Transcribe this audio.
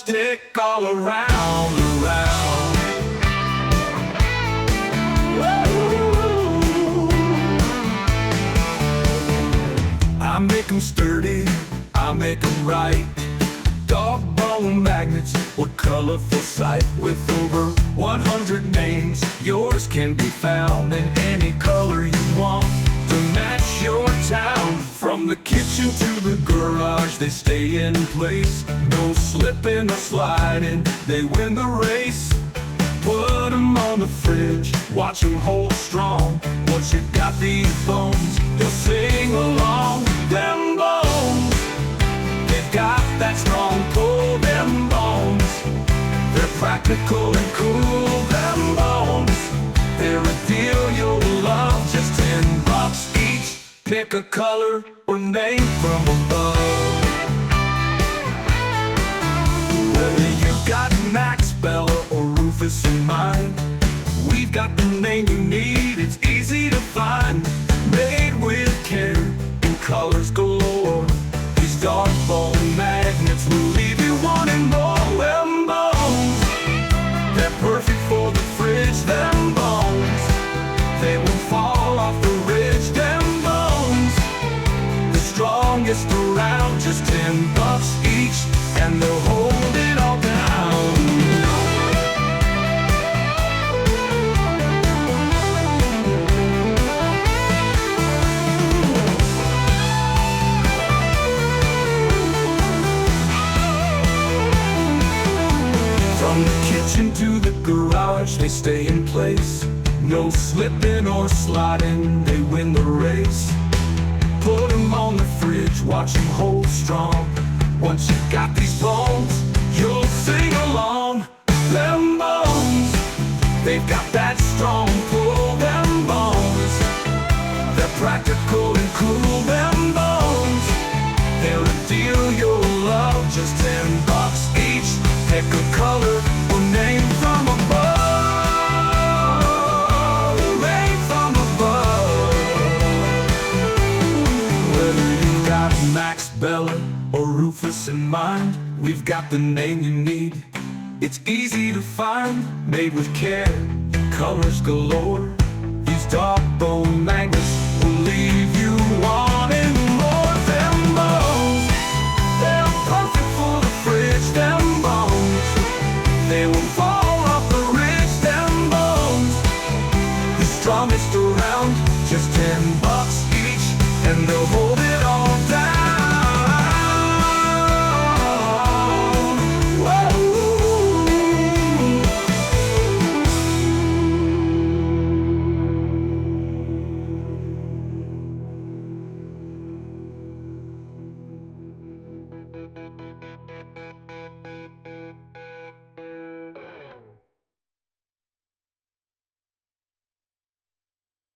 stick all around. Woo! I make them sturdy, I make them right. Dog bone magnets, what colorful sight. With over 100 names, yours can be found in any color you want to match your town. From the kitchen to the garage, they stay in place. No slipping or sliding, they win the race. Put them on the fridge, watch them hold strong. Once you got these bones, you'll sing along. Them bones, they've got that strong pull. Them bones, they're practical and cool. Them bones, they're a deal you'll love. Just $10 each. Pick a color or name from above. Whether you got Max, Bella, or Rufus in mind, we've got the name you need. It's easy to find, made with care in colors galore. These dark bone magnets will leave you wanting more. Them bones, they're perfect for the fridge. Them bones, they won't fall off the ridge. Them bones, the strongest around. Just $10 each, and they'll hold it all down. From the kitchen to the garage, they stay in place. No slipping or sliding, they win the race. Put them on the fridge, watch them hold strong. Once you got these bones, you'll sing along. Them bones, they've got that strong pull. Them bones, they're practical and cool. Them bones, they're a deal you'll love. Just $10 each. Pick a color or name from above. Name from above. Whether you got Max, Bella, or Rufus in mind, we've got the name you need. It's easy to find, made with care, colors galore. These dark bone magnets will leave you wanting more. Them bones, they're perfect for the fridge. Them bones, they won't fall off the ridge. Them bones, the strongest around. Just $10 each, and they'll hold